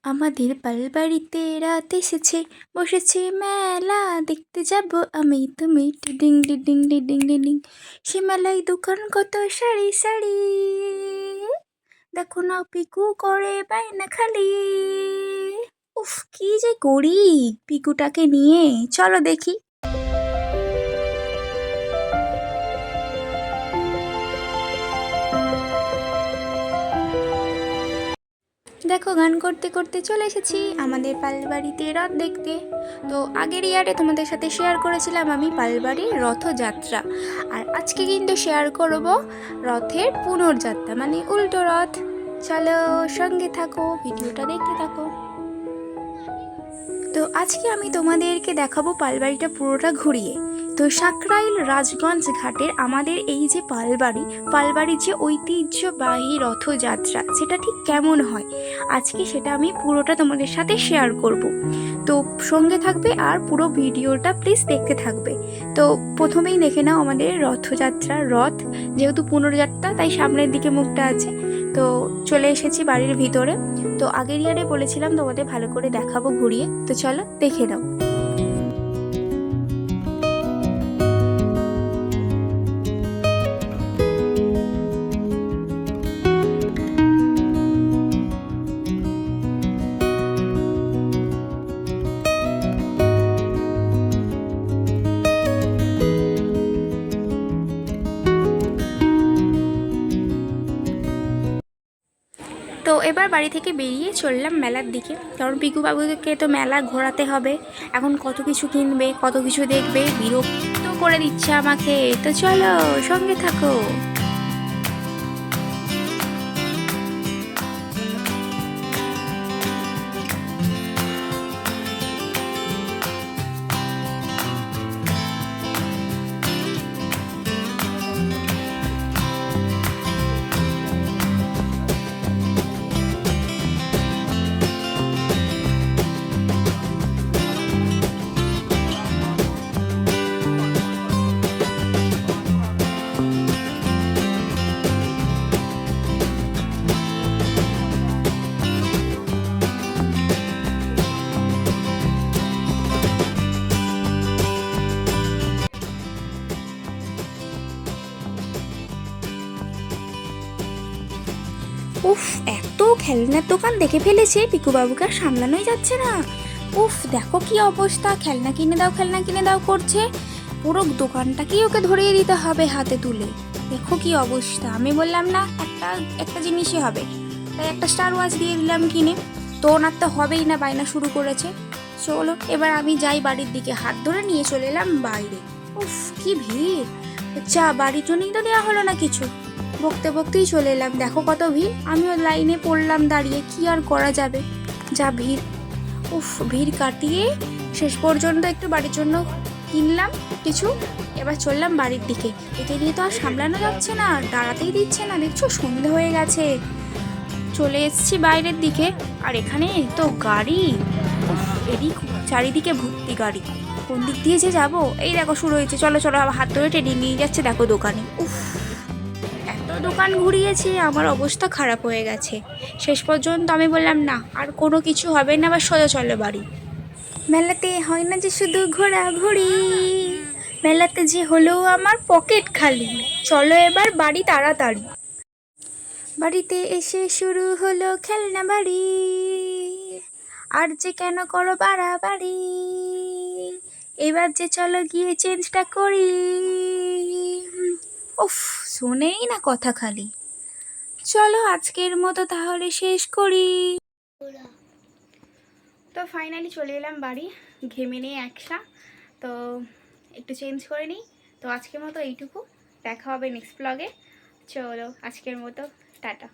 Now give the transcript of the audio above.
আমাদের পালবাড়িতে রাত এসেছে, বসেছে মেলা, দেখতে যাব আমি তুমি, ডিডিং ডিডিং ডিডিং ডিডিং। সে মেলায় দোকান কত সারি সারি, দেখো না পিকু করে বাইনা খালি। উফ, কি যে করি পিকুটাকে নিয়ে, চলো দেখি। দেখো, গান করতে করতে চলে এসেছি আমাদের পালবাড়িতে রথ দেখতে। তো আগের ইয়ারে তোমাদের সাথে শেয়ার করেছিলাম আমি পালবাড়ির রথযাত্রা, আর আজকে কিন্তু শেয়ার করব রথের পুনর্যাত্রা, মানে উল্টো রথ। চলো সঙ্গে থাকো, ভিডিওটা দেখতে থাকো। তো আজকে আমি তোমাদেরকে দেখাবো পালবাড়িটা পুরোটা ঘুরিয়ে। তো সাকরাইল রাজগঞ্জ ঘাটের আমাদের এই যে পালবাড়ির যে ঐতিহ্যবাহী রথযাত্রা, সেটা ঠিক কেমন হয় আজকে সেটা আমি পুরোটা তোমাদের সাথে শেয়ার করব। তো সঙ্গে থাকবে আর পুরো ভিডিওটা প্লিজ দেখতে থাকবে। তো প্রথমেই দেখে নাও আমাদের রথযাত্রার রথ, যেহেতু পুনর্যাত্রা তাই সামনের দিকে মুখটা আছে। তো চলে এসেছি বাড়ির ভিতরে। তো আগের ইয়ারে বলেছিলাম তোমাদের ভালো করে দেখাবো ঘুরিয়ে, তো চলো দেখে নাও। তো এবার বাড়ি থেকে বেরিয়ে চললাম মেলার দিকে, কারণ পিকু বাবুকে তো মেলা ঘোরাতে হবে। এখন কত কিছু কিনবে, কত কিছু দেখবে, বিরক্ত করে দিচ্ছে আমাকে। তো চলো সঙ্গে থাকো। উফ, এত খেলনার দোকান দেখে ফেলেছে পিকুবাবুকে আর সামলানোই যাচ্ছে না। উফ, দেখো কি অবস্থা, খেলনা কিনে দাও খেলনা কিনে দাও করছে। পুরো দোকানটাকেই ওকে ধরিয়ে দিতে হবে হাতে তুলে। দেখো কি অবস্থা। আমি বললাম না একটা একটা জিনিসই হবে, তাই একটা স্টার ওয়াচ দিয়ে দিলাম কিনে। তো ওনার তো হবেই না, বায়না শুরু করেছে। চলো এবার আমি যাই বাড়ির দিকে, হাত ধরে নিয়ে চলে এলাম বাইরে। উফ, কি ভিড়। চা বাড়ির জন্যই তো দেওয়া হলো না কিছু, বকতে বকতেই চলে এলাম। দেখো কত ভিড়, আমিও লাইনে পড়লাম দাঁড়িয়ে, কি আর করা যাবে, যা ভিড়। উফ, ভিড় কাটিয়ে শেষ পর্যন্ত একটু বাড়ির জন্য কিনলাম কিছু। এবার চললাম বাড়ির দিকে। একে নিয়ে তো আর সামলানো যাচ্ছে না, দাঁড়াতেই দিচ্ছে না, দেখছো সন্ধে হয়ে গেছে। চলে এসেছি বাইরের দিকে, আর এখানে তো গাড়ি, এদিক চারিদিকে ভর্তি গাড়ি। কোন দিক দিয়ে যে যাবো, এই দেখো শুরু হয়েছে। চলো চলো, আবার হাত ধরে টেনে নিয়ে যাচ্ছে দেখো দোকানে। উফ, এত দোকান ঘুরিয়েছি আমার অবস্থা খারাপ হয়ে গেছে। শেষ পর্যন্ত আমি বললাম না আর কোনো কিছু হবে না, আবার সোজা চলো বাড়ি। মেলাতে হয় না যে শুধু ঘোরাঘুরি, মেলাতে যে হলো আমার পকেট খালি। চলো এবার বাড়ি তাড়াতাড়ি। বাড়িতে এসে শুরু হলো খেলনা বাড়ি, আর যে কেন করো বাড়াবাড়ি, এবার যে চলো গিয়ে চেঞ্জটা করি। উফ, শোনেই না কথা খালি। চলো আজকের মতো তাহলে শেষ করি। তো ফাইনালি চলে এলাম বাড়ি, ঘেমে নিয়ে একসা। তো একটু চেঞ্জ করে নিই। তো আজকের মতো এইটুকু, দেখা হবে নেক্সট ব্লগে। চলো আজকের মতো টাটা।